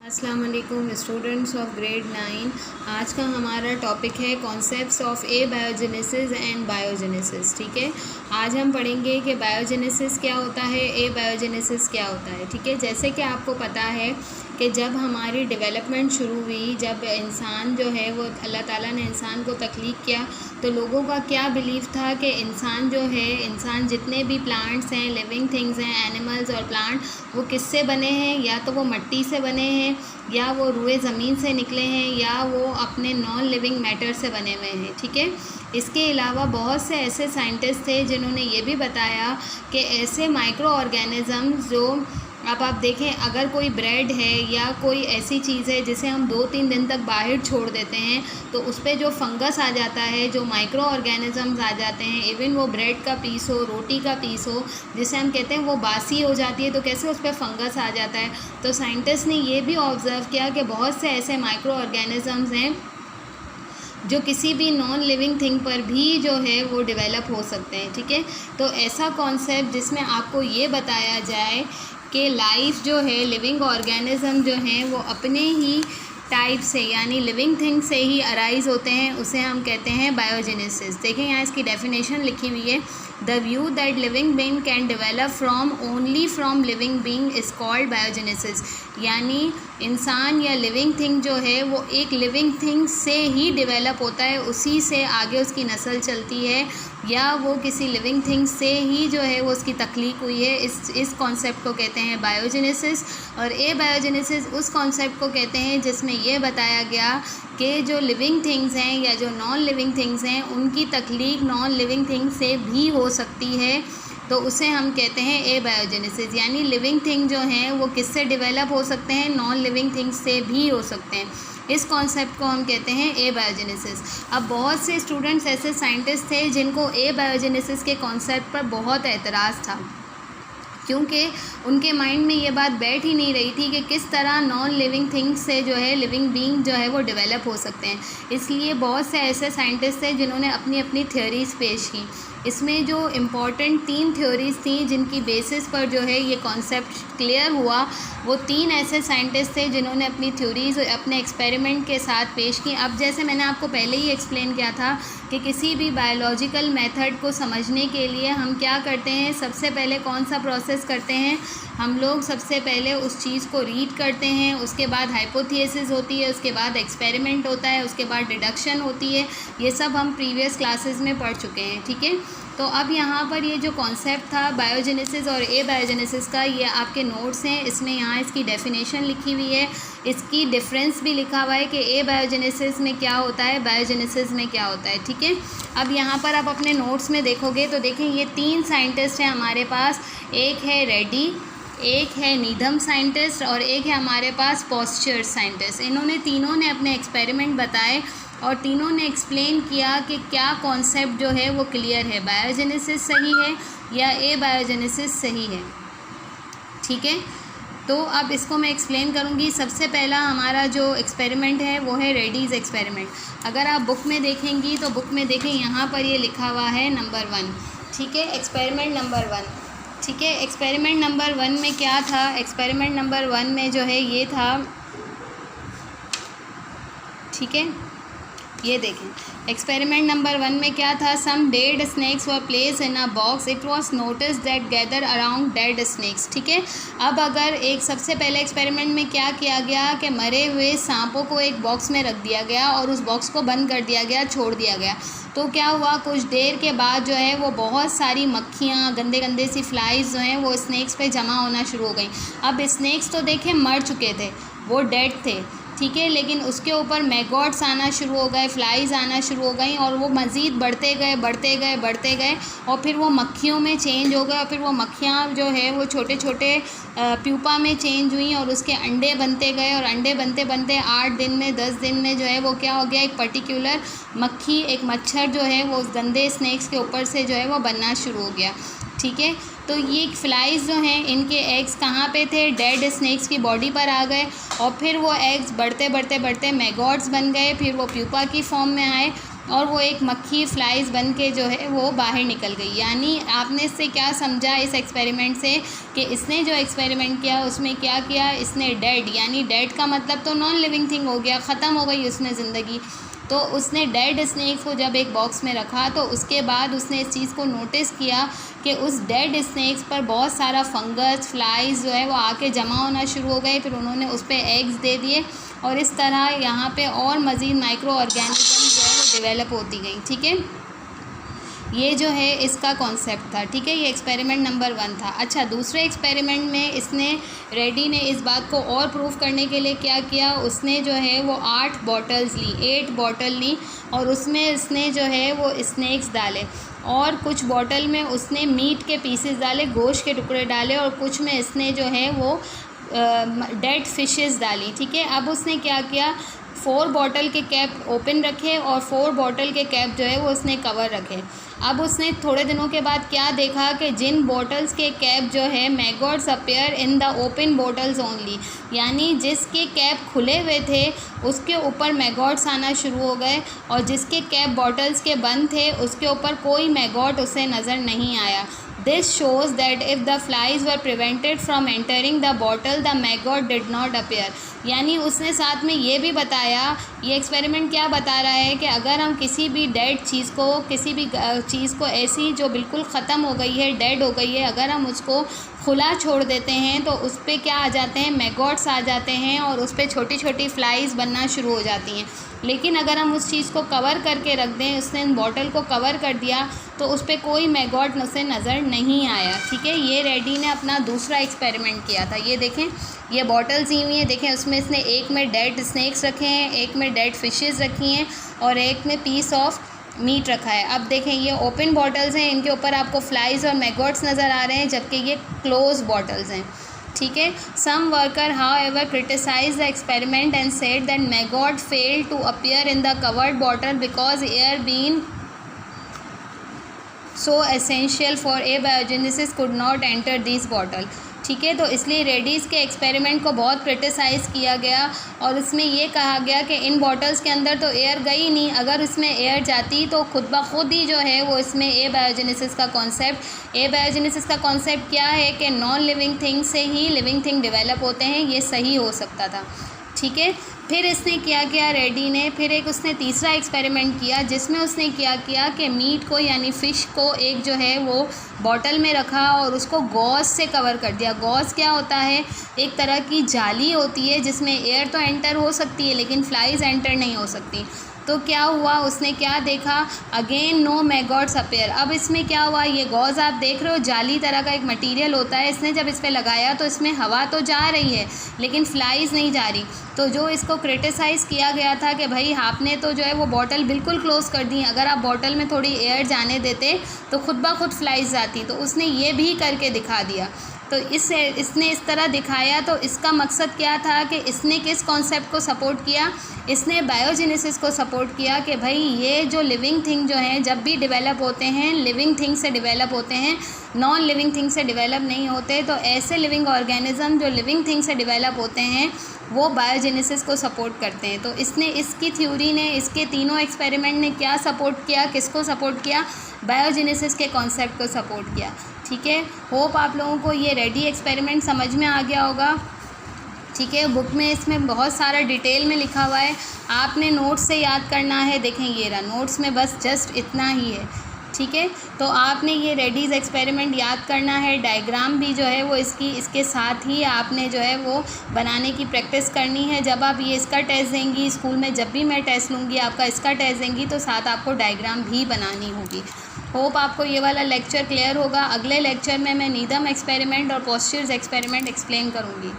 अस्सलाम वालेकुम students of grade 9। आज का हमारा टॉपिक है कॉन्सेप्ट्स ऑफ एबायोजेनेसिस एंड बायोजेनेसिस। ठीक है, आज हम पढ़ेंगे कि बायोजेनेसिस क्या होता है, एबायोजेनेसिस क्या होता है। ठीक है, जैसे कि आपको पता है कि जब हमारी डेवलपमेंट शुरू हुई, जब इंसान जो है वो अल्लाह ताला ने इंसान को तख्लीक किया, तो लोगों का क्या बिलीव था कि इंसान जो है, इंसान जितने भी प्लांट्स हैं, लिविंग थिंग्स हैं, एनिमल्स और प्लांट, वो किससे बने हैं? या तो वो मिट्टी से बने हैं, या वो रुए ज़मीन से निकले हैं, या वो अपने नॉन लिविंग मैटर से बने हुए हैं। ठीक है, इसके अलावा बहुत से ऐसे साइंटिस्ट थे जिन्होंने ये भी बताया कि ऐसे माइक्रो ऑर्गेनिज़म्स जो अब आप देखें, अगर कोई ब्रेड है या कोई ऐसी चीज़ है जिसे हम 2-3 दिन तक बाहर छोड़ देते हैं तो उस पर जो फंगस आ जाता है, जो माइक्रो ऑर्गेनिज़म्स आ जाते हैं, इवन वो ब्रेड का पीस हो, रोटी का पीस हो, जिसे हम कहते हैं वो बासी हो जाती है, तो कैसे उस पर फंगस आ जाता है। तो साइंटिस्ट ने ये भी ऑब्ज़र्व किया कि बहुत से ऐसे माइक्रो ऑर्गेनिज़म्स हैं जो किसी भी नॉन लिविंग थिंग पर भी जो है वो डेवलप हो सकते हैं। ठीक है, तो ऐसा कॉन्सेप्ट जिसमें आपको ये बताया जाए कि लाइफ जो है, लिविंग ऑर्गेनिज़म जो हैं वो अपने ही टाइप से यानी लिविंग थिंग से ही अराइज़ होते हैं, उसे हम कहते हैं बायोजेनेसिस। देखें यहाँ इसकी डेफिनेशन लिखी हुई है, the view that living being can develop from only from living being is called biogenesis. यानी इंसान या लिविंग थिंग जो है वो एक लिविंग थिंग से ही डेवलप होता है, उसी से आगे उसकी नस्ल चलती है, या वो किसी लिविंग थिंग से ही जो है वो उसकी तख्लीक हुई है। इस कॉन्सेप्ट को कहते हैं बायोजेनेसिस। और एबायोजेनेसिस उस कॉन्सेप्ट को कहते हैं जिसमें ये बताया गया कि जो लिविंग थिंग्स हैं या जो नॉन लिविंग थिंग्स हैं उनकी तख्लीक नॉन लिविंग थिंग से भी हो सकती है, तो उसे हम कहते हैं एबायोजेनेसिस। यानी लिविंग थिंग जो हैं वो किससे डेवलप हो सकते हैं? नॉन लिविंग थिंग से भी हो सकते हैं। इस कॉन्सेप्ट को हम कहते हैं एबायोजेनेसिस। अब बहुत से स्टूडेंट्स ऐसे साइंटिस्ट थे जिनको एबायोजेनेसिस के कॉन्सेप्ट पर बहुत एतराज़ था, क्योंकि उनके माइंड में ये बात बैठ ही नहीं रही थी कि किस तरह नॉन लिविंग थिंग्स से जो है लिविंग बीइंग जो है वो डेवलप हो सकते हैं। इसलिए बहुत से ऐसे साइंटिस्ट थे जिन्होंने अपनी अपनी थ्योरीज़ पेश की। इसमें जो इम्पॉर्टेंट 3 थ्योरीज़ थी जिनकी बेसिस पर जो है ये कॉन्सेप्ट क्लियर हुआ, वो 3 ऐसे साइंटिस्ट थे जिन्होंने अपनी थ्योरीज़ अपने एक्सपेरिमेंट के साथ पेश की। अब जैसे मैंने आपको पहले ही एक्सप्लेन किया था कि किसी भी बायोलॉजिकल मेथड को समझने के लिए हम क्या करते हैं, सबसे पहले कौन सा प्रोसेस करते हैं? हम लोग सबसे पहले उस चीज़ को रीड करते हैं, उसके बाद हाइपोथेसिस होती है, उसके बाद एक्सपेरिमेंट होता है, उसके बाद डिडक्शन होती है। ये सब हम प्रीवियस क्लासेस में पढ़ चुके हैं। ठीक है, तो अब यहाँ पर ये जो कॉन्सेप्ट था बायोजेनेसिस और एबायोजेनेसिस का, ये आपके नोट्स हैं, इसमें यहाँ इसकी डेफिनेशन लिखी हुई है, इसकी डिफरेंस भी लिखा हुआ है कि एबायोजेनेसिस में क्या होता है, बायोजेनेसिस में क्या होता है। ठीक है, अब यहाँ पर आप अपने नोट्स में देखोगे तो देखें ये 3 साइंटिस्ट हैं हमारे पास, एक है रेड्डी, एक है नीधम साइंटिस्ट और एक है हमारे पास पॉस्चर साइंटिस्ट। इन्होंने तीनों ने अपने एक्सपेरिमेंट बताए और तीनों ने एक्सप्लेन किया कि क्या कॉन्सेप्ट जो है वो क्लियर है, बायोजेनेसिस सही है या एबायोजेनेसिस सही है। ठीक है, तो अब इसको मैं एक्सप्लेन करूँगी। सबसे पहला हमारा जो एक्सपेरिमेंट है वो है रेड्डीज़ एक्सपेरिमेंट। अगर आप बुक में देखेंगी तो बुक में देखें यहाँ पर ये लिखा हुआ है नंबर 1। ठीक है, एक्सपेरिमेंट नंबर 1। ठीक है, एक्सपेरिमेंट नंबर 1 में क्या था? एक्सपेरिमेंट नंबर 1 में जो है ये था, ठीक है, ये देखें एक्सपेरिमेंट नंबर 1 में क्या था? Some dead snacks were place in a box, it was notice that gather around dead snacks. ठीक है, अब अगर एक सबसे पहले एक्सपेरिमेंट में क्या किया गया कि मरे हुए सांपों को एक बॉक्स में रख दिया गया और उस बॉक्स को बंद कर दिया गया, छोड़ दिया गया। तो क्या हुआ, कुछ देर के बाद जो है वो बहुत सारी मक्खियाँ, गंदे गंदे सी फ्लाइज जो हैं वो स्नैक्स पे जमा होना शुरू हो गई। अब स्नैक्स तो देखें मर चुके थे, वो डेड थे, ठीक है, लेकिन उसके ऊपर मैगॉट्स आना शुरू हो गए, फ्लाइज आना शुरू हो गई और वो मज़ीद बढ़ते गए बढ़ते गए बढ़ते गए और फिर वो मक्खियों में चेंज हो गए और फिर वो मक्खियाँ जो है वो छोटे छोटे प्यूपा में चेंज हुई और उसके अंडे बनते गए और अंडे बनते बनते 8 दिन में 10 दिन में जो है वो क्या हो गया, एक पर्टिकुलर मक्खी, एक मच्छर जो है वो उस गंदे स्नैक्स के ऊपर से जो है वो बनना शुरू हो गया। ठीक है, तो ये फ्लाइज जो हैं इनके एग्स कहाँ पे थे? डेड स्नैक्स की बॉडी पर आ गए और फिर वो एग्स बढ़ते बढ़ते बढ़ते मैगॉट्स बन गए, फिर वो प्यूपा की फॉर्म में आए और वो एक मक्खी फ्लाइज बन के जो है वो बाहर निकल गई। यानी आपने इससे क्या समझा इस एक्सपेरिमेंट से कि इसने जो एक्सपेरिमेंट किया उसमें क्या किया, इसने डेड, यानी डेड का मतलब तो नॉन लिविंग थिंग हो गया, ख़त्म हो गई उसमें ज़िंदगी। तो उसने डेड स्नेक्स को जब एक बॉक्स में रखा तो उसके बाद उसने इस चीज़ को नोटिस किया कि उस डेड स्नेक्स पर बहुत सारा फंगस फ्लाइज जो है वो आके जमा होना शुरू हो गए। फिर उन्होंने उस पर एग्स दे दिए और इस तरह यहाँ पे और मज़ीद माइक्रो ऑर्गेनिज्म जो है वो डेवलप होती गई। ठीक है, ये जो है इसका कॉन्सेप्ट था। ठीक है, ये एक्सपेरिमेंट नंबर 1 था। अच्छा, दूसरे एक्सपेरिमेंट में इसने रेडी ने इस बात को और प्रूफ करने के लिए क्या किया, उसने जो है वो 8 बॉटल ली और उसमें इसने जो है वो स्नैक्स डाले और कुछ बॉटल में उसने मीट के पीसेस डाले, गोश्त के टुकड़े डाले और कुछ में इसने जो है वो डेड फिशेस डाली। ठीक है, अब उसने क्या किया, 4 बॉटल के कैप ओपन रखे और 4 बॉटल के कैप जो है वो उसने कवर रखे। अब उसने थोड़े दिनों के बाद क्या देखा कि जिन बॉटल्स के कैप जो है maggots appear in the open bottles only, यानी जिसके कैप खुले हुए थे उसके ऊपर मैगॉट्स आना शुरू हो गए और जिसके कैप बॉटल्स के बंद थे उसके ऊपर कोई मैगॉट उसे नज़र नहीं आया। This shows that if the flies were prevented from entering the bottle, the maggot did not appear. यानी उसने साथ में ये भी बताया, ये एक्सपेरिमेंट क्या बता रहा है कि अगर हम किसी भी डेड चीज़ को, किसी भी चीज़ को ऐसी जो बिल्कुल ख़त्म हो गई है, डेड हो गई है, अगर हम उसको खुला छोड़ देते हैं तो उस पर क्या आ जाते हैं, मैगॉट्स आ जाते हैं और उस पर छोटी छोटी फ्लाइज बनना शुरू हो जाती हैं। लेकिन अगर हम उस चीज़ को कवर करके रख दें, उसने बॉटल को कवर कर दिया तो उस पर कोई मैगॉट उसे नज़र नहीं आया। ठीक है, ये रेडी ने अपना दूसरा एक्सपेरिमेंट किया था। ये देखें, ये बॉटल्स ही हुई हैं, देखें उसमें इसने एक में डेड स्नैक्स रखे हैं, एक में डेड फिशेस रखी हैं और एक में पीस ऑफ मीट रखा है। अब देखें, ये ओपन बॉटल्स हैं, इनके ऊपर आपको फ्लाइज और मैगॉट्स नज़र आ रहे हैं, जबकि ये क्लोज बॉटल्स हैं। ठीक है, some worker however criticise the experiment and said that maggot failed to appear in the covered bottle because air been so essential for abiogenesis could not enter this bottle. ठीक है, तो इसलिए रेडीज़ के experiment को बहुत क्रिटिसाइज़ किया गया और इसमें ये कहा गया कि इन बॉटल्स के अंदर तो एयर गई नहीं, अगर इसमें एयर जाती तो खुद ब खुद ही जो है वो इसमें एबायोजेनेसिस का कॉन्सेप्ट क्या है कि नॉन लिविंग थिंग से ही लिविंग थिंग डेवलप होते हैं, ये सही हो सकता था। ठीक है, फिर इसने क्या किया रेडी ने, फिर एक उसने तीसरा एक्सपेरिमेंट किया जिसमें उसने क्या किया कि मीट को यानी फ़िश को एक जो है वो बॉटल में रखा और उसको गॉज़ से कवर कर दिया। गॉज़ क्या होता है, एक तरह की जाली होती है जिसमें एयर तो एंटर हो सकती है लेकिन फ्लाइज एंटर नहीं हो सकती। तो क्या हुआ, उसने क्या देखा, अगेन नो मैगॉट्स अपीयर। अब इसमें क्या हुआ, ये गॉज़ आप देख रहे हो जाली तरह का एक मटेरियल होता है, इसने जब इस पर लगाया तो इसमें हवा तो जा रही है लेकिन फ्लाइज नहीं जा रही। तो जो इसको क्रिटिसाइज़ किया गया था कि भाई आपने तो जो है वो बॉटल बिल्कुल क्लोज़ कर दी, अगर आप बॉटल में थोड़ी एयर जाने देते तो खुद ब खुद फ्लाइज जाती, तो उसने ये भी करके दिखा दिया। तो इसने इस तरह दिखाया, तो इसका मकसद क्या था कि इसने किस कॉन्सेप्ट को सपोर्ट किया, इसने बायोजेनेसिस को सपोर्ट किया कि भाई ये जो लिविंग थिंग जो हैं जब भी डेवलप होते हैं लिविंग थिंग से डेवलप होते हैं, नॉन लिविंग थिंग से डेवलप नहीं होते। तो ऐसे लिविंग ऑर्गेनिज्म जो लिविंग थिंग से डेवलप होते हैं वो बायोजेनेसिस को सपोर्ट करते हैं। तो इसने, इसकी थ्योरी ने, इसके तीनों एक्सपेरिमेंट ने क्या सपोर्ट किया, किसको सपोर्ट किया, बायोजेनेसिस के कॉन्सेप्ट को सपोर्ट किया। ठीक है, होप आप लोगों को ये रेडी एक्सपेरिमेंट समझ में आ गया होगा। ठीक है, बुक में इसमें बहुत सारा डिटेल में लिखा हुआ है, आपने नोट्स से याद करना है। देखें ये रहा, नोट्स में बस जस्ट इतना ही है। ठीक है, तो आपने ये रेडीज़ एक्सपेरिमेंट याद करना है, डायग्राम भी जो है वो इसके साथ ही आपने जो है वो बनाने की प्रैक्टिस करनी है। जब आप ये इसका टेस्ट देंगी स्कूल में, जब भी मैं टेस्ट लूँगी आपका इसका टेस्ट देंगी तो साथ आपको डायग्राम भी बनानी होगी। होप आपको ये वाला लेक्चर क्लियर होगा। अगले लेक्चर में मैं नीदम एक्सपेरिमेंट और पोस्चर्स एक्सपेरिमेंट एक्सप्लेन करूँगी।